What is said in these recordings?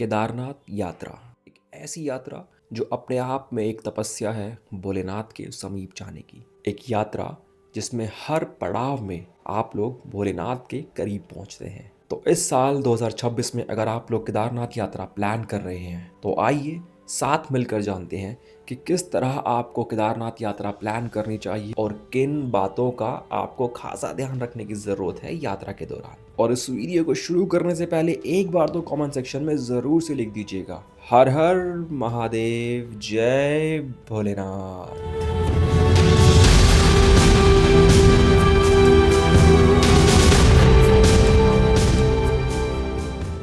केदारनाथ यात्रा एक ऐसी यात्रा जो अपने आप में एक तपस्या है भोलेनाथ के समीप जाने की। एक यात्रा जिसमें हर पड़ाव में आप लोग भोलेनाथ के करीब पहुंचते हैं। तो इस साल 2026 में अगर आप लोग केदारनाथ यात्रा प्लान कर रहे हैं तो आइए साथ मिलकर जानते हैं कि किस तरह आपको केदारनाथ यात्रा प्लान करनी चाहिए और किन बातों का आपको खासा ध्यान रखने की ज़रूरत है यात्रा के दौरान। और इस वीडियो को शुरू करने से पहले एक बार तो कमेंट सेक्शन में ज़रूर से लिख दीजिएगा, हर हर महादेव, जय भोलेनाथ।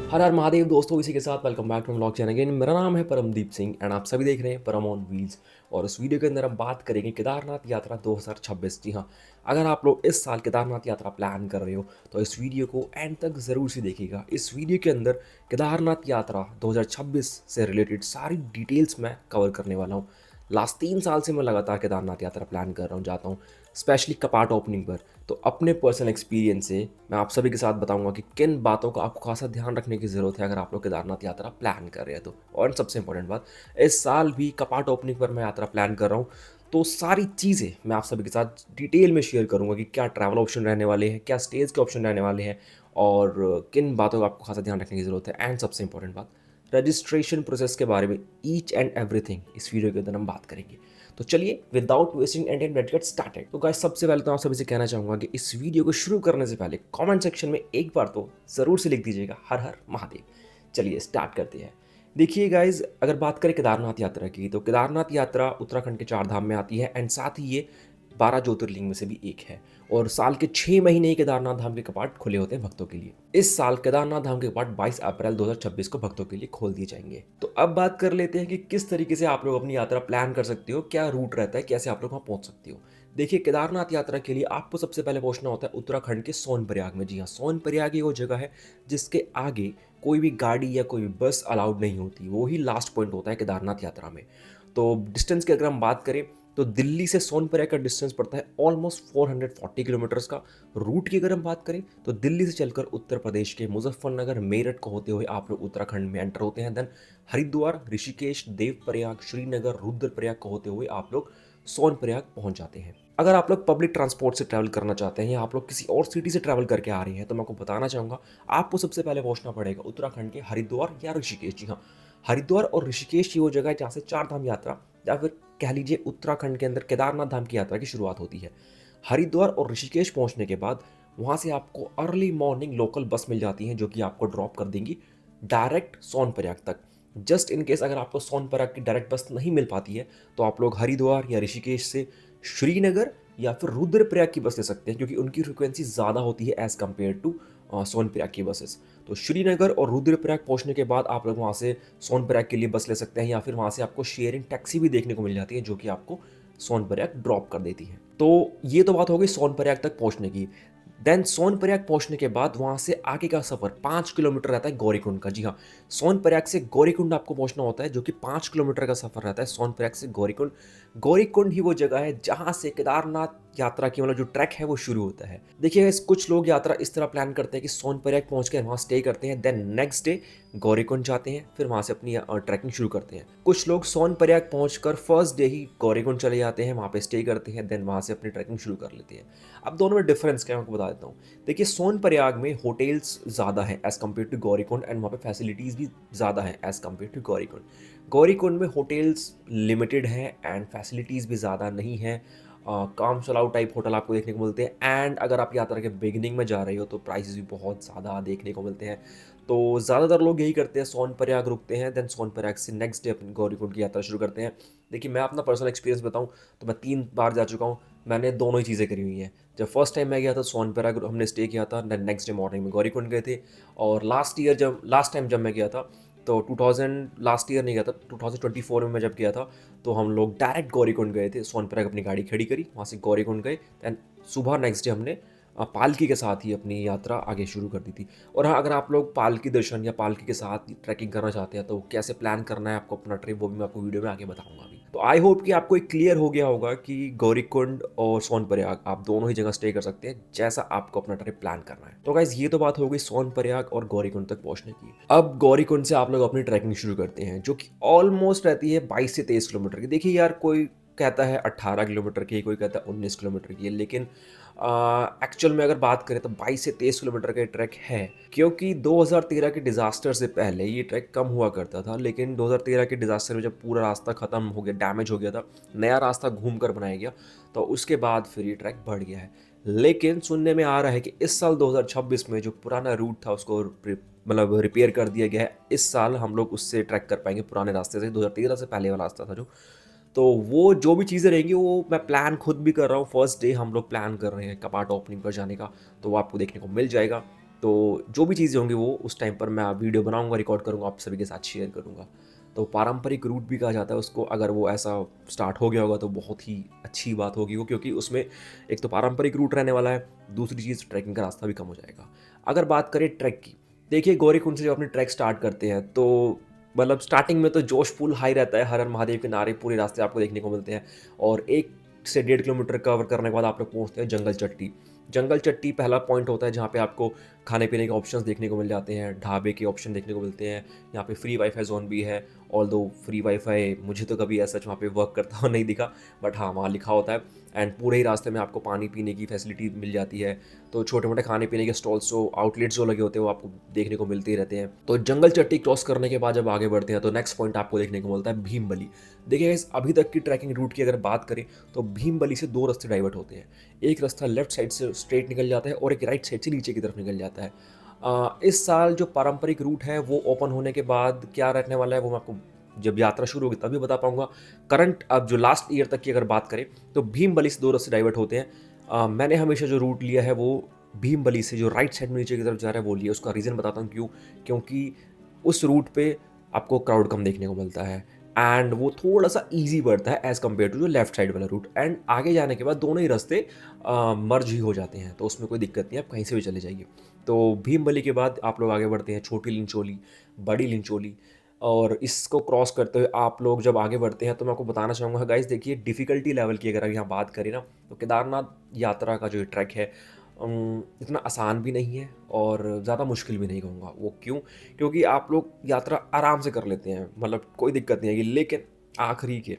हर हर महादेव दोस्तों, इसी के साथ welcome back to vlog channel again. मेरा नाम है परमदीप सिंह एंड आप सभी देख रहे हैं परम ऑन व्हील्स। और इस वीडियो के अंदर हम बात करेंगे केदारनाथ यात्रा 2026। जी हाँ, अगर आप लोग इस साल केदारनाथ यात्रा प्लान कर रहे हो तो इस वीडियो को एंड तक ज़रूर से देखिएगा। इस वीडियो के अंदर केदारनाथ यात्रा 2026 से रिलेटेड सारी डिटेल्स मैं कवर करने वाला हूँ। लास्ट 3 साल से मैं लगातार केदारनाथ यात्रा प्लान कर रहा हूँ, जाता हूँ, स्पेशली कपाट ओपनिंग पर। तो अपने पर्सनल एक्सपीरियंस से मैं आप सभी के साथ बताऊंगा कि किन बातों का आपको खासा ध्यान रखने की ज़रूरत है अगर आप लोग केदारनाथ यात्रा प्लान कर रहे हैं तो। और सबसे इंपॉर्टेंट बात, इस साल भी कपाट ओपनिंग पर मैं यात्रा प्लान कर रहा हूँ, तो सारी चीज़ें मैं आप सभी के साथ डिटेल में शेयर करूँगा कि क्या ट्रैवल ऑप्शन रहने वाले हैं, क्या स्टेज के ऑप्शन रहने वाले हैं और किन बातों का आपको खासा ध्यान रखने की ज़रूरत है। एंड सबसे इंपॉर्टेंट बात, रजिस्ट्रेशन प्रोसेस के बारे में ईच एंड एवरीथिंग इस वीडियो के अंदर हम बात करेंगे। तो चलिए without wasting any time let's get started. तो गाइस, सबसे पहले तो आप सभी से कहना चाहूँगा कि इस वीडियो को शुरू करने से पहले कमेंट सेक्शन में एक बार तो ज़रूर से लिख दीजिएगा, हर हर महादेव। चलिए स्टार्ट करते हैं। देखिए गाइज, अगर बात करें केदारनाथ यात्रा की तो केदारनाथ यात्रा उत्तराखंड के 4 धाम में आती है एंड साथ ही ये 12 ज्योतिर्लिंग में से भी एक है। और साल के 6 महीने ही केदारनाथ धाम के कपाट खुले होते हैं भक्तों के लिए। इस साल केदारनाथ धाम के कपाट 22 अप्रैल 2026 को भक्तों के लिए खोल दिए जाएंगे। तो अब बात कर लेते हैं कि किस तरीके से आप लोग अपनी यात्रा प्लान कर सकते हो, क्या रूट रहता है, कैसे आप लोग वहाँ पहुँच सकते हो। देखिए, केदारनाथ यात्रा के लिए आपको सबसे पहले पहुंचना होता है उत्तराखंड के सोनप्रयाग में। जी हाँ, सोनप्रयाग ही वो जगह है जिसके आगे कोई भी गाड़ी या कोई भी बस अलाउड नहीं होती। वो ही लास्ट पॉइंट होता है केदारनाथ यात्रा में। तो डिस्टेंस की अगर हम बात करें तो दिल्ली से सोनप्रयाग का डिस्टेंस पड़ता है ऑलमोस्ट 440 किलोमीटर्स का। रूट की अगर हम बात करें तो दिल्ली से चलकर उत्तर प्रदेश के मुजफ्फरनगर, मेरठ को होते हुए आप लोग उत्तराखंड में एंटर होते हैं। देन हरिद्वार, ऋषिकेश, देवप्रयाग, श्रीनगर, रुद्रप्रयाग को होते हुए आप लोग सोनप्रयाग पहुंच जाते हैं। अगर आप लोग पब्लिक ट्रांसपोर्ट से ट्रैवल करना चाहते हैं या आप लोग किसी और सिटी से ट्रैवल करके आ रहे हैं तो मैं आपको बताना चाहूँगा, आपको सबसे पहले पहुंचना पड़ेगा उत्तराखंड के हरिद्वार या ऋषिकेश। जी हाँ, हरिद्वार और ऋषिकेश ही वो जगह है जहाँ से 4 धाम यात्रा या फिर कह लीजिए उत्तराखंड के अंदर केदारनाथ धाम की यात्रा की शुरुआत होती है। हरिद्वार और ऋषिकेश पहुंचने के बाद वहाँ से आपको अर्ली मॉर्निंग लोकल बस मिल जाती है जो कि आपको ड्रॉप कर देंगी डायरेक्ट सोनप्रयाग तक। जस्ट इन केस अगर आपको सोनप्रयाग की डायरेक्ट बस नहीं मिल पाती है तो आप लोग हरिद्वार या ऋषिकेश से श्रीनगर या फिर रुद्रप्रयाग की बस ले सकते हैं, क्योंकि उनकी फ्रिक्वेंसी ज़्यादा होती है एज़ कम्पेयर टू सोनप्रयाग की बसेस। तो श्रीनगर और रुद्रप्रयाग पहुंचने के बाद आप लोग वहाँ से सोनप्रयाग के लिए बस ले सकते हैं या फिर वहाँ से आपको शेयरिंग टैक्सी भी देखने को मिल जाती है जो कि आपको सोनप्रयाग ड्रॉप कर देती है। तो ये तो बात हो गई सोनप्रयाग तक पहुँचने की। देन सोनप्रयाग पहुंचने के बाद वहां से आगे का सफर 5 किलोमीटर रहता है गौरीकुंड का। जी हाँ, सोनप्रयाग से गौरीकुंड आपको पहुंचना होता है जो कि 5 किलोमीटर का सफर रहता है सोनप्रयाग से गौरीकुंड। गौरीकुंड ही वो जगह है जहां से केदारनाथ यात्रा की मतलब जो ट्रैक है वो शुरू होता है। देखिए, कुछ लोग यात्रा इस तरह प्लान करते हैं कि सोनप्रयाग पहुंच कर वहां स्टे करते हैं, देन नेक्स्ट डे गौरीकुंड जाते हैं, फिर वहां से अपनी ट्रैकिंग शुरू करते हैं। कुछ लोग सोनप्रयाग पहुंचकर फर्स्ट डे ही गौरीकुंड चले जाते हैं, वहां पे स्टे करते हैं, देन वहां से अपनी ट्रैकिंग शुरू कर लेते हैं। अब दोनों में डिफरेंस क्या है मैं आपको बता देता हूँ। देखिए, सोनप्रयाग में होटल्स ज़्यादा हैं as compare to Gaurikund and वहाँ पे फैसिलिटीज़ भी ज़्यादा हैं as compare to Gaurikund. Gaurikund में होटल्स लिमिटेड हैं एंड फैसिलिटीज़ भी ज़्यादा नहीं हैं। काम चलाऊ टाइप होटल आपको देखने को मिलते हैं एंड अगर आप यात्रा के बिगिनिंग में जा रहे हो तो प्राइसेस भी बहुत ज़्यादा देखने को मिलते हैं। तो ज़्यादातर लोग यही करते हैं, सोनप्रयाग रुकते हैं, देन सोनप्रयाग से नेक्स्ट डे अपनी गौरीकुंड की यात्रा शुरू करते हैं। देखिए, मैं अपना पर्सनल एक्सपीरियंस बताऊँ तो मैं 3 बार जा चुका हूँ। मैंने दोनों ही चीज़ें करी हुई हैं। जब फर्स्ट टाइम मैं गया था सोनप्रयाग हमने स्टे किया था, देन नेक्स्ट डे मॉर्निंग में गौरीकुंड गए थे। और लास्ट टाइम जब मैं गया था तो 2000 लास्ट ईयर नहीं गया था, 2024 में मैं जब गया था तो हम लोग डायरेक्ट गौरीकुंड गए थे। सोनप्रयाग अपनी गाड़ी खड़ी करी, वहाँ से गौरीकुंड गए, देन सुबह नेक्स्ट डे हमने पालकी के साथ ही अपनी यात्रा आगे शुरू कर दी थी। और हाँ, अगर आप लोग पालकी दर्शन या पालकी के साथ ट्रैकिंग करना चाहते हैं तो कैसे प्लान करना है आपको अपना ट्रिप, वो भी मैं आपको वीडियो में आगे बताऊंगा अभी। तो आई होप कि आपको एक क्लियर हो गया होगा कि गौरीकुंड और सोनप्रयाग आप दोनों ही जगह स्टे कर सकते हैं, जैसा आपको अपना ट्रिप प्लान करना है। तो गाइस ये तो बात हो गई सोनप्रयाग और गौरीकुंड तक पहुंचने की। अब गौरीकुंड से आप लोग अपनी ट्रैकिंग शुरू करते हैं, जो कि ऑलमोस्ट रहती है 22 से 23 किलोमीटर की। देखिए यार, कोई कहता है 18 किलोमीटर की, कोई कहता है 19 किलोमीटर की है, लेकिन एक्चुअल में अगर बात करें तो 22 से 23 किलोमीटर का ट्रैक है। क्योंकि 2013 के डिज़ास्टर से पहले ये ट्रैक कम हुआ करता था, लेकिन 2013 के डिज़ास्टर में जब पूरा रास्ता ख़त्म हो गया, डैमेज हो गया था, नया रास्ता घूम कर बनाया गया, तो उसके बाद फिर ये ट्रैक बढ़ गया है। लेकिन सुनने में आ रहा है कि इस साल 2026 में जो पुराना रूट था उसको मतलब रिपेयर कर दिया गया है। इस साल हम लोग उससे ट्रैक कर पाएंगे पुराने रास्ते से, 2013 से पहले वाला रास्ता था जो। तो वो जो भी चीज़ें रहेंगी वो मैं प्लान खुद भी कर रहा हूँ। फर्स्ट डे हम लोग प्लान कर रहे हैं कपाट ओपनिंग पर जाने का, तो वो आपको देखने को मिल जाएगा। तो जो भी चीज़ें होंगी वो उस टाइम पर मैं वीडियो बनाऊंगा, रिकॉर्ड करूंगा, आप सभी के साथ शेयर करूंगा। तो पारंपरिक रूट भी कहा जाता है उसको, अगर वो ऐसा स्टार्ट हो गया होगा तो बहुत ही अच्छी बात होगी वो, क्योंकि उसमें एक तो पारंपरिक रूट रहने वाला है, दूसरी चीज़ ट्रैकिंग का रास्ता भी कम हो जाएगा। अगर बात करें ट्रैक की, देखिए गौरीकुंड से जब अपनी ट्रैक स्टार्ट करते हैं तो मतलब स्टार्टिंग में तो जोश फुल हाई रहता है, हर हर महादेव के नारे पूरे रास्ते आपको देखने को मिलते हैं। और 1 से 1.5 किलोमीटर कवर करने के बाद आप लोग पहुँचते हैं जंगल चट्टी। जंगल चट्टी पहला पॉइंट होता है जहाँ पे आपको खाने-पीने के ऑप्शंस देखने को मिल जाते हैं, ढाबे के ऑप्शन देखने को मिलते हैं। यहाँ पे फ्री वाईफ़ाई ज़ोन भी है, ऑल्दो फ्री वाईफ़ाई मुझे तो कभी ऐसा वहाँ पे वर्क करता हुआ नहीं दिखा, बट हाँ, वहाँ लिखा होता है। एंड पूरे ही रास्ते में आपको पानी पीने की फैसिलिटी मिल जाती है। तो छोटे-मोटे खाने-पीने के स्टॉल्स जो आउटलेट्स जो लगे होते हैं वो आपको देखने को मिलते ही रहते हैं। तो जंगल चट्टी क्रॉस करने के बाद जब आगे बढ़ते हैं तो नेक्स्ट पॉइंट आपको देखने को मिलता है भीमबली। देखिए गाइस, अभी तक की ट्रैकिंग रूट की अगर बात करें तो भीमबली से 2 रास्ते डाइवर्ट होते हैं। एक रास्ता लेफ्ट साइड से स्ट्रेट निकल जाता है और एक राइट साइड से नीचे की तरफ निकल जाता है। इस साल जो पारंपरिक रूट है वो ओपन होने के बाद क्या रहने वाला है वो मैं आपको जब यात्रा शुरू होगी तभी बता पाऊँगा। करंट अब जो लास्ट ईयर तक की अगर बात करें तो भीमबली से 2 रास्ते डाइवर्ट होते हैं। मैंने हमेशा जो रूट लिया है वो भीमबली से जो राइट साइड में नीचे की तरफ जा रहा है वो लिया। उसका रीज़न बताता हूँ क्यों? क्योंकि उस रूट पे आपको क्राउड कम देखने को मिलता है एंड वो थोड़ा-सा ईज़ी पड़ता है एज़ कम्पेयर टू जो लेफ्ट साइड वाला रूट। एंड आगे जाने के बाद दोनों ही रास्ते मर्ज ही हो जाते हैं, तो उसमें कोई दिक्कत नहीं है, आप कहीं से भी चले जाइए। तो भीमबली के बाद आप लोग आगे बढ़ते हैं छोटी लिंचोली, बड़ी लिंचोली, और इसको क्रॉस करते हुए आप लोग जब आगे बढ़ते हैं तो मैं आपको बताना चाहूँगा गाइस, देखिए डिफ़िकल्टी लेवल की अगर यहाँ बात करें ना, तो केदारनाथ यात्रा का जो ट्रैक है इतना आसान भी नहीं है और ज़्यादा मुश्किल भी नहीं कहूँगा। वो क्यों? क्योंकि आप लोग यात्रा आराम से कर लेते हैं, मतलब कोई दिक्कत नहीं आएगी, लेकिन आखिरी के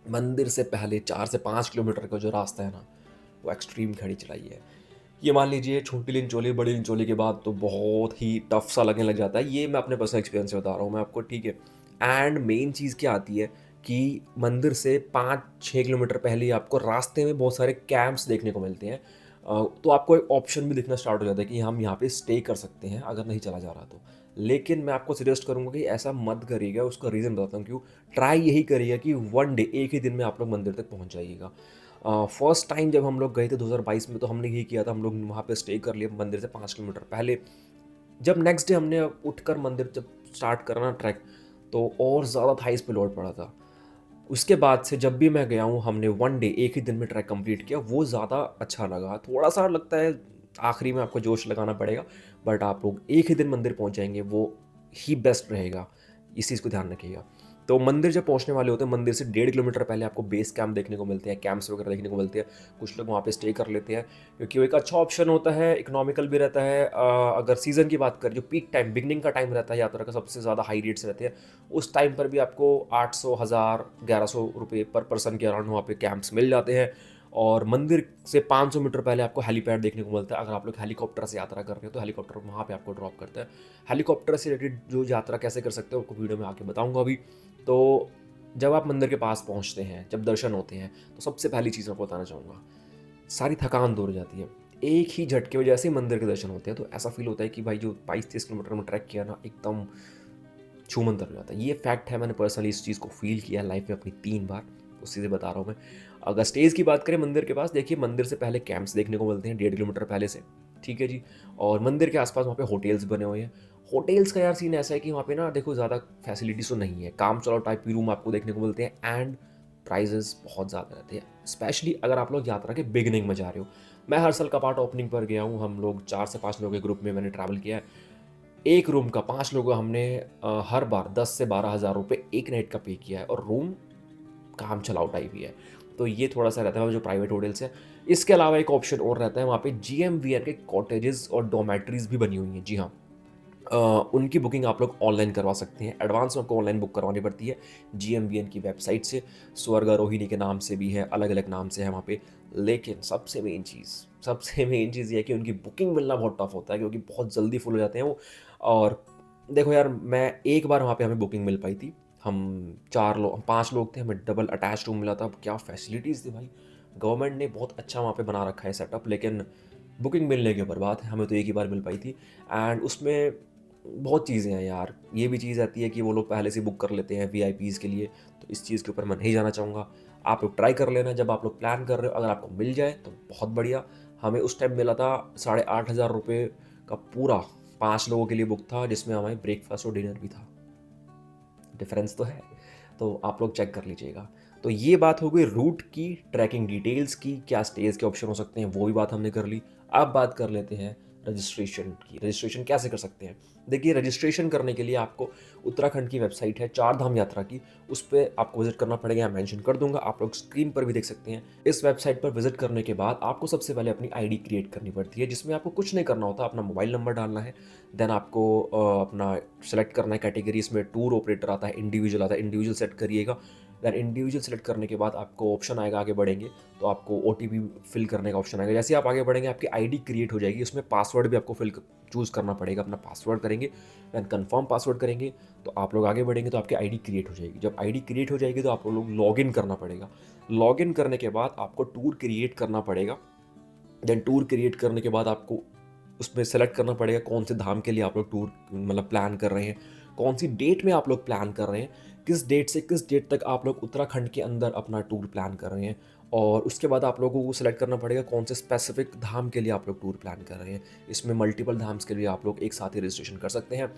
मंदिर से पहले 4 से 5 किलोमीटर का जो रास्ता है ना, वो एक्सट्रीम खड़ी चढ़ाई है। ये मान लीजिए छोटी लिंचोली, बड़ी लिंचोली के बाद तो बहुत ही टफ सा लगने लग जाता है। ये मैं अपने पर्सनल एक्सपीरियंस से बता रहा हूँ मैं आपको, ठीक है? एंड मेन चीज़ क्या आती है कि मंदिर से 5-6 किलोमीटर पहले ही आपको रास्ते में बहुत सारे कैंप्स देखने को मिलते हैं। तो आपको एक ऑप्शन भी दिखना स्टार्ट हो जाता है कि हम यहाँ पे स्टे कर सकते हैं अगर नहीं चला जा रहा तो। लेकिन मैं आपको सजेस्ट करूँगा कि ऐसा मत करिएगा, उसका रीज़न बताता हूँ क्यों। ट्राई यही करिएगा कि वन डे, एक ही दिन में आप लोग मंदिर तक पहुँच जाइएगा। फर्स्ट टाइम जब हम लोग गए थे 2022 में तो हमने यही किया था, हम लोग वहाँ पे स्टे कर लिया मंदिर से 5 किलोमीटर पहले। जब नेक्स्ट डे हमने उठकर मंदिर जब स्टार्ट करा ना ट्रैक, तो और ज़्यादा थाइस पे लोड पड़ा था। उसके बाद से जब भी मैं गया हूँ हमने वन डे, एक ही दिन में ट्रैक कंप्लीट किया, वो ज़्यादा अच्छा लगा। थोड़ा-सा लगता है आखिरी में आपको जोश लगाना पड़ेगा, बट आप लोग एक ही दिन मंदिर पहुँच जाएँगे, वो ही बेस्ट रहेगा। इस चीज़ को ध्यान रखिएगा। तो मंदिर जब पहुँचने वाले होते हैं, मंदिर से 1.5 किलोमीटर पहले आपको बेस कैंप देखने को मिलते हैं, कैंप्स वगैरह देखने को मिलते हैं। कुछ लोग वहाँ पे स्टे कर लेते हैं, क्योंकि वो एक अच्छा ऑप्शन होता है, इकोनॉमिकल भी रहता है। अगर सीज़न की बात करें, जो पीक टाइम, बिगिनिंग का टाइम रहता है यात्रा का, सबसे ज़्यादा हाई रेट्स रहते हैं, उस टाइम पर भी आपको 800, 1000, 1100 रुपये पर पर्सन के अराउंड वहाँ पे कैंप्स मिल जाते हैं। और मंदिर से 500 मीटर पहले आपको हेलीपैड देखने को मिलता है। अगर आप लोग हेलीकॉप्टर से यात्रा कर रहे हो तो हेलीकॉप्टर वहाँ पे आपको ड्रॉप करता है। हेलीकॉप्टर से रिलेटेड जो यात्रा कैसे कर सकते हो आपको वीडियो में आके बताऊंगा अभी। तो जब आप मंदिर के पास पहुँचते हैं, जब दर्शन होते हैं, तो सबसे पहली चीज़ मैं आपको बताना चाहूँगा, सारी थकान दूर हो जाती है। एक ही झटके में जैसे ही मंदिर के दर्शन होते हैं तो ऐसा फील होता है कि भाई जो 22-23 किलोमीटर में ट्रैक किया ना, एकदम छूमंतर हो जाता है। ये फैक्ट है, मैंने पर्सनली इस चीज़ को फ़ील किया है लाइफ में अपनी 3 बार, उसी से बता रहा हूँ मैं। अगर स्टेज़ की बात करें मंदिर के पास, देखिए मंदिर से पहले कैंप्स देखने को मिलते हैं 1.5 किलोमीटर पहले से, ठीक है जी? और मंदिर के आस-पास वहाँ पे होटल्स बने हुए हैं। होटल्स का यार सीन ऐसा है कि वहाँ पे ना देखो ज़्यादा फैसिलिटीज़ तो नहीं है, काम चलाओ टाइप के रूम आपको देखने को मिलते हैं एंड प्राइसेज़ बहुत ज़्यादा रहते हैं, स्पेशली अगर आप लोग यात्रा के बिगिनिंग में जा रहे हो। मैं हर साल कपाट ओपनिंग पर गया हूँ, हम लोग 4 से 5 लोगों के ग्रुप में मैंने ट्रैवल किया है। एक रूम का 5 लोगों हमने हर बार 10 से 12 हज़ार रुपए एक नाइट का पे किया है, और रूम काम चलाओ टाइप ही है। तो ये थोड़ा-सा रहता है जो प्राइवेट होटल्स हैं। इसके अलावा एक ऑप्शन और रहता है वहाँ पे जीएमवीएन के कॉटेजेस और डॉर्मेटरीज़ भी बनी हुई हैं। जी हाँ। अ, उनकी बुकिंग आप लोग ऑनलाइन करवा सकते हैं। एडवांस में आपको ऑनलाइन बुक करवानी पड़ती है जीएमवीएन की वेबसाइट से। स्वर्गारोहिणी के नाम से भी है, अलग-अलग नाम से है वहाँ पे। लेकिन सबसे मेन चीज़ ये है कि उनकी बुकिंग मिलना बहुत टफ़ होता है क्योंकि बहुत जल्दी फुल हो जाते हैं वो। और देखो यार, मैं एक बार वहाँ पे हमें बुकिंग मिल पाई थी। हम 5 लोग थे, हमें डबल अटैच्ड रूम मिला था। अब क्या फैसिलिटीज़ थी भाई! गवर्नमेंट ने बहुत अच्छा वहाँ पे बना रखा है सेटअप, लेकिन बुकिंग मिलने के ऊपर बात है, हमें तो एक ही बार मिल पाई थी। एंड उसमें बहुत चीज़ें हैं यार। ये भी चीज़ आती है कि वो लोग पहले से बुक कर लेते हैं वीआईपीज़ के लिए, तो इस चीज़ के ऊपर मैं नहीं जाना चाहूँगा। आप लोग ट्राई कर लेना जब आप लोग प्लान कर रहे हो, अगर आपको मिल जाए तो बहुत बढ़िया। हमें उस टाइम मिला था ₹8,500 का पूरा 5 लोगों के लिए बुक था, जिसमें हमें ब्रेकफ़ास्ट और डिनर भी था। डिफ़रेंस तो है, तो आप लोग चेक कर लीजिएगा। तो ये बात हो गई रूट की, ट्रैकिंग डिटेल्स की, क्या स्टेज़ के ऑप्शन हो सकते हैं, वो भी बात हमने कर ली। अब बात कर लेते हैं रजिस्ट्रेशन की। रजिस्ट्रेशन कैसे कर सकते हैं? देखिए, रजिस्ट्रेशन करने के लिए आपको उत्तराखंड की वेबसाइट है चार धाम यात्रा की, उस पे आपको विज़िट करना पड़ेगा, मैं मेंशन कर दूँगा, आप लोग स्क्रीन पर भी देख सकते हैं। इस वेबसाइट पर विज़िट करने के बाद आपको सबसे पहले अपनी आईडी क्रिएट करनी पड़ती है, जिसमें आपको कुछ नहीं करना होता, अपना मोबाइल नंबर डालना है। देन आपको अपना सेलेक्ट करना है कैटेगरी, इसमें टूर ऑपरेटर आता है, इंडिविजुअल आता है, इंडिविजुअल सेट करिएगा। देन इंडिविजुअल सेलेक्ट करने के बाद आपको ऑप्शन आएगा, आगे बढ़ेंगे तो आपको ओटीपी फिल करने का ऑप्शन आएगा। जैसे ही आप आगे बढ़ेंगे आपकी आईडी क्रिएट हो जाएगी, उसमें पासवर्ड भी आपको चूज़ करना पड़ेगा, अपना पासवर्ड करेंगे। देन कन्फर्म पासवर्ड करेंगे तो आप लोग आगे बढ़ेंगे तो आपकी आईडी क्रिएट हो जाएगी। जब आईडी क्रिएट हो जाएगी तो आप लोग लॉगिन करना पड़ेगा। लॉगिन करने के बाद आपको टूर क्रिएट करना पड़ेगा। देन टूर क्रिएट करने के बाद आपको उसमें सेलेक्ट करना पड़ेगा कौन से धाम के लिए आप लोग टूर मतलब प्लान कर रहे हैं, कौन सी डेट में आप लोग प्लान कर रहे हैं, किस डेट से किस डेट तक आप लोग उत्तराखंड के अंदर अपना टूर प्लान कर रहे हैं। और उसके बाद आप लोगों को सेलेक्ट करना पड़ेगा कौन से स्पेसिफिक धाम के लिए आप लोग टूर प्लान कर रहे हैं। इसमें मल्टीपल धाम्स के लिए आप लोग एक साथ ही रजिस्ट्रेशन कर सकते हैं।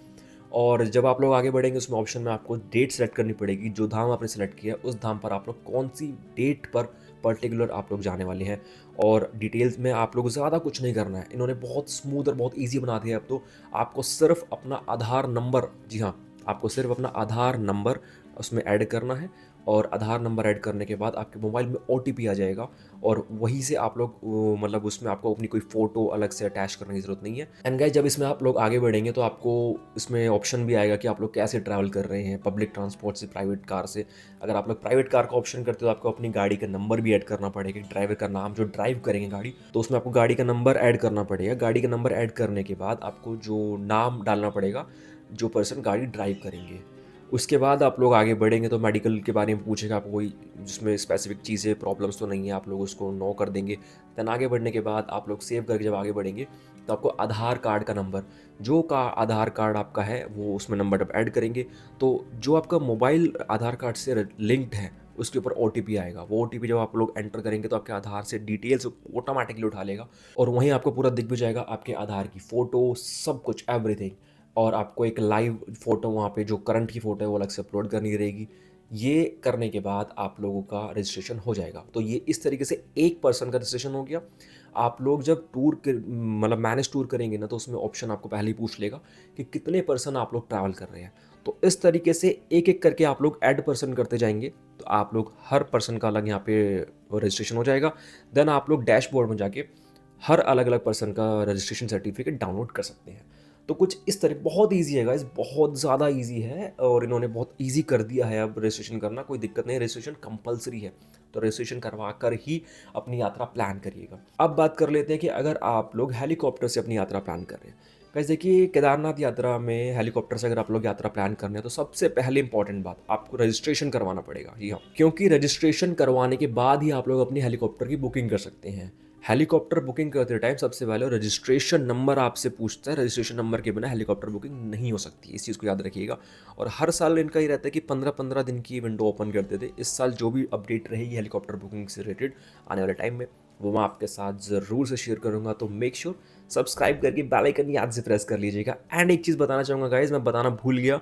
और जब आप लोग आगे बढ़ेंगे उसमें ऑप्शन में आपको डेट सेलेक्ट करनी पड़ेगी, जो धाम आपने सेलेक्ट किया उस धाम पर आप लोग कौन सी डेट पर पर्टिकुलर आप लोग जाने वाले हैं। और डिटेल्स में आप लोग ज़्यादा कुछ नहीं करना है, इन्होंने बहुत स्मूथ और बहुत ईजी बना दिया है अब तो। आपको सिर्फ अपना आधार नंबर, जी हाँ, आपको सिर्फ अपना आधार नंबर उसमें ऐड करना है। और आधार नंबर ऐड करने के बाद आपके मोबाइल में ओटीपी आ जाएगा, और वहीं से आप लोग मतलब उसमें आपको अपनी कोई फ़ोटो अलग से अटैच करने की ज़रूरत नहीं है। एंड गाइस, जब इसमें आप लोग आगे बढ़ेंगे तो आपको इसमें ऑप्शन भी आएगा कि आप लोग कैसे ट्रैवल कर रहे हैं, पब्लिक ट्रांसपोर्ट से, प्राइवेट कार से। अगर आप लोग प्राइवेट कार का ऑप्शन करते हो तो आपको अपनी गाड़ी का नंबर भी ऐड करना पड़ेगा, ड्राइवर का नाम, जो ड्राइव करेंगे गाड़ी, तो उसमें आपको गाड़ी का नंबर ऐड करना पड़ेगा। गाड़ी का नंबर ऐड करने के बाद आपको जो नाम डालना पड़ेगा, जो पर्सन गाड़ी ड्राइव करेंगे। उसके बाद आप लोग आगे बढ़ेंगे तो मेडिकल के बारे में पूछेगा आपको कोई, जिसमें स्पेसिफिक चीज़ें प्रॉब्लम्स तो नहीं है, आप लोग उसको नो कर देंगे। देन आगे बढ़ने के बाद आप लोग सेव करके जब आगे बढ़ेंगे तो आपको आधार कार्ड का नंबर, जो का आधार कार्ड आपका है वो उसमें नंबर आप ऐड करेंगे। तो जो आपका मोबाइल आधार कार्ड से लिंक्ड है उसके ऊपर ओटीपी आएगा। वो ओटीपी जब आप लोग एंटर करेंगे तो आपके आधार से डिटेल्स ऑटोमेटिकली उठा लेगा, और वहीं आपको पूरा दिख भी जाएगा आपके आधार की फ़ोटो, सब कुछ, एवरीथिंग। और आपको एक लाइव फ़ोटो वहाँ पे जो करंट की फ़ोटो है वो अलग से अपलोड करनी रहेगी। ये करने के बाद आप लोगों का रजिस्ट्रेशन हो जाएगा। तो ये इस तरीके से एक पर्सन का रजिस्ट्रेशन हो गया। आप लोग जब टूर के मतलब मैनेज टूर करेंगे ना, तो उसमें ऑप्शन आपको पहले ही पूछ लेगा कि कितने पर्सन आप लोग ट्रैवल कर रहे हैं। तो इस तरीके से एक-एक करके आप लोग ऐड पर्सन करते जाएँगे, तो आप लोग हर पर्सन का अलग यहाँ पे रजिस्ट्रेशन हो जाएगा। देन आप लोग डैशबोर्ड में जाके हर अलग-अलग पर्सन का रजिस्ट्रेशन सर्टिफ़िकेट डाउनलोड कर सकते हैं। तो कुछ इस तरह, बहुत ईज़ी है गाइस, बहुत ज़्यादा ईज़ी है, और इन्होंने बहुत ईज़ी कर दिया है अब रजिस्ट्रेशन करना, कोई दिक्कत नहीं है, रजिस्ट्रेशन कंपल्सरी है। तो रजिस्ट्रेशन करवा कर ही अपनी यात्रा प्लान करिएगा। अब बात कर लेते हैं कि अगर आप लोग हेलीकॉप्टर से अपनी यात्रा प्लान कर रहे हैं। गाइस देखिए, केदारनाथ यात्रा में हेलीकॉप्टर से अगर आप लोग यात्रा प्लान कर रहे हैं तो सबसे पहले इंपॉर्टेंट बात, आपको रजिस्ट्रेशन करवाना पड़ेगा। जी हाँ, क्योंकि रजिस्ट्रेशन करवाने के बाद ही आप लोग अपनी हेलीकॉप्टर की बुकिंग कर सकते हैं। हेलीकॉप्टर बुकिंग करते टाइम सबसे पहले रजिस्ट्रेशन नंबर आपसे पूछता है। रजिस्ट्रेशन नंबर के बिना हेलीकॉप्टर बुकिंग नहीं हो सकती, इस चीज़ को याद रखिएगा। और हर साल इनका ही रहता है कि 15-15 दिन की विंडो ओपन करते थे। इस साल जो भी अपडेट रहेगी हेलीकॉप्टर बुकिंग से रिलेटेड आने वाले टाइम में, वो मैं आपके साथ ज़रूर से शेयर करूँगा। तो मेक श्योर सब्सक्राइब करके बेल आइकन याद से प्रेस कर लीजिएगा। एंड एक चीज़ बताना चाहूँगा गाइज़, मैं बताना भूल गया,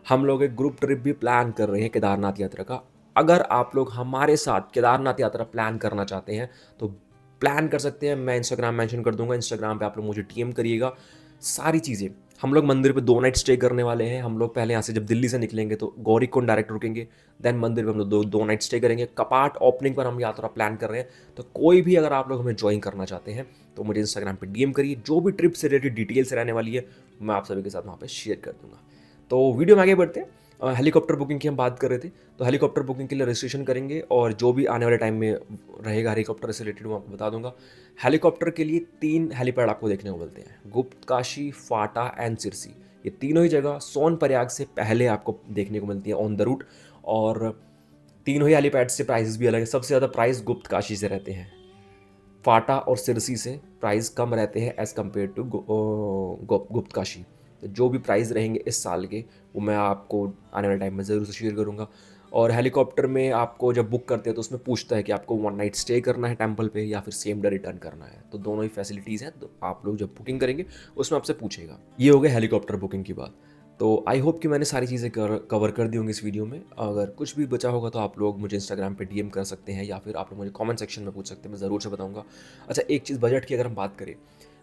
हम लोग एक ग्रुप ट्रिप भी प्लान कर रहे हैं केदारनाथ यात्रा का। अगर आप लोग हमारे साथ केदारनाथ यात्रा प्लान करना चाहते हैं तो प्लान कर सकते हैं। मैं इंस्टाग्राम मेंशन कर दूँगा, इंस्टाग्राम पे आप लोग मुझे डीएम करिएगा। सारी चीज़ें हम लोग मंदिर पे 2 नाइट स्टे करने वाले हैं। हम लोग पहले यहाँ से जब दिल्ली से निकलेंगे तो गौरीकुंड डायरेक्ट रुकेंगे, देन मंदिर पे हम लोग 2 नाइट स्टे करेंगे। कपाट ओपनिंग पर हम यात्रा प्लान कर रहे हैं, तो कोई भी अगर आप लोग हमें जॉइन करना चाहते हैं तो मुझे इंस्टाग्राम पे डीएम करिए। जो भी ट्रिप से रिलेटेड डिटेल्स रहने वाली है मैं आप सभी के साथ वहाँ पे शेयर कर दूँगा। तो वीडियो में आगे बढ़ते हैं। हेलीकॉप्टर बुकिंग की हम बात कर रहे थे, तो हेलीकॉप्टर बुकिंग के लिए रजिस्ट्रेशन करेंगे और जो भी आने वाले टाइम में रहेगा हेलीकॉप्टर से रिलेटेड वो आपको बता दूंगा। हेलीकॉप्टर के लिए 3 हेलीपैड आपको देखने को मिलते हैं, गुप्त काशी, फाटा एंड सिरसी। ये तीनों ही जगह सोनप्रयाग से पहले आपको देखने को मिलती है ऑन द रूट, और तीनों ही हेलीपैड से प्राइसेस भी अलग है। सबसे ज़्यादा प्राइस गुप्त काशी से रहते हैं, फाटा और सिरसी से प्राइस कम रहते हैं एज़ कम्पेयर टू गुप्त काशी। तो जो भी प्राइस रहेंगे इस साल के वो मैं आपको आने वाले टाइम में ज़रूर से शेयर करूँगा। और हेलीकॉप्टर में आपको जब बुक करते हैं तो उसमें पूछता है कि आपको 1 नाइट स्टे करना है टेम्पल पे या फिर सेम डे रिटर्न करना है। तो दोनों ही फैसिलिटीज़ हैं, तो आप लोग जब बुकिंग करेंगे उसमें आपसे पूछेगा। ये हो गया हेलीकॉप्टर बुकिंग की बात। तो आई होप कि मैंने सारी चीज़ें कवर कर दी होंगी इस वीडियो में। अगर कुछ भी बचा होगा तो आप लोग मुझे इंस्टाग्राम पे डीएम कर सकते हैं या फिर आप लोग मुझे कमेंट सेक्शन में पूछ सकते हैं, मैं ज़रूर से बताऊंगा। अच्छा, एक चीज़ बजट की अगर हम बात करें,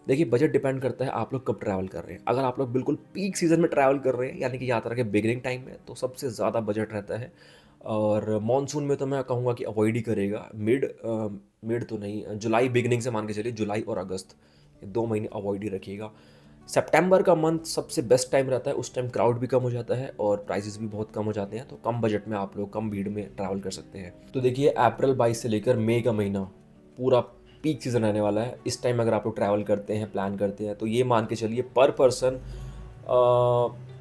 देखिए बजट डिपेंड करता है आप लोग कब ट्रैवल कर रहे हैं। अगर आप लोग बिल्कुल पीक सीज़न में ट्रैवल कर रहे हैं यानी कि यात्रा के बिगिनिंग टाइम में, तो सबसे ज़्यादा बजट रहता है। और मॉनसून में तो मैं कहूँगा कि अवॉइड ही करेगा। मिड तो नहीं, जुलाई बिगिनिंग से मान के चलिए, जुलाई और अगस्त ये 2 महीने अवॉइड ही रखिएगा। सितंबर का मंथ सबसे बेस्ट टाइम रहता है, उस टाइम क्राउड भी कम हो जाता है और प्राइसेस भी बहुत कम हो जाते हैं, तो कम बजट में आप लोग कम भीड़ में ट्रैवल कर सकते हैं। तो देखिए अप्रैल 22 से लेकर मई का महीना पूरा पीक सीज़न रहने वाला है। इस टाइम अगर आप लोग ट्रैवल करते हैं, प्लान करते हैं, तो ये मान के चलिए पर पर्सन,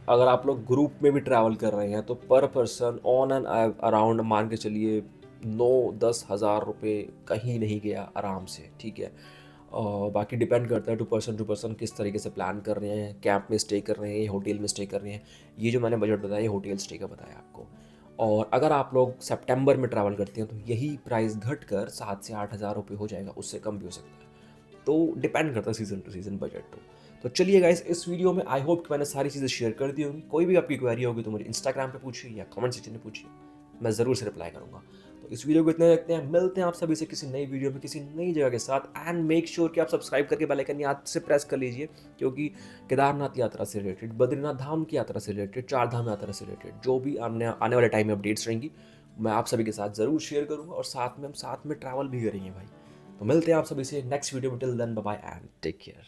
अगर आप लोग ग्रुप में भी ट्रैवल कर रहे हैं तो पर पर्सन ऑन एंड अराउंड मान के चलिए 9-10 हज़ार रुपये कहीं नहीं गया आराम से, ठीक है। और बाकी डिपेंड करता है टू पर्सन किस तरीके से प्लान कर रहे हैं, कैंप में स्टे कर रहे हैं, होटल में स्टे कर रहे हैं। ये जो मैंने बजट बताया ये होटल स्टे का बताया आपको। और अगर आप लोग सितंबर में ट्रैवल करते हैं तो यही प्राइस घटकर 7 से 8 हज़ार रुपये हो जाएगा, उससे कम भी हो सकता है। तो डिपेंड करता है सीज़न टू सीज़न बजट। तो चलिए गाइस, इस वीडियो में आई होप कि मैंने सारी चीज़ें शेयर कर दी होंगी। कोई भी आपकी क्वेरी होगी तो मुझे इंस्टाग्राम पे पूछिए या कमेंट सेक्शन में पूछिए, मैं ज़रूर से रिप्लाई करूँगा। तो इस वीडियो को इतने रखते हैं, मिलते हैं आप सभी से किसी नई वीडियो में किसी नई जगह के साथ। एंड मेक श्योर कि आप सब्सक्राइब करके बेल आइकन याद से प्रेस कर लीजिए, क्योंकि केदारनाथ यात्रा से रिलेटेड, बद्रीनाथ धाम की यात्रा से रिलेटेड, 4 धाम यात्रा से रिलेटेड जो भी आने वाले टाइम में अपडेट्स रहेंगी मैं आप सभी के साथ ज़रूर शेयर करूँगा, और साथ में हम साथ में ट्रैवल भी करेंगे भाई। तो मिलते हैं आप सभी से नेक्स्ट वीडियो में। Till then bye bye and take care.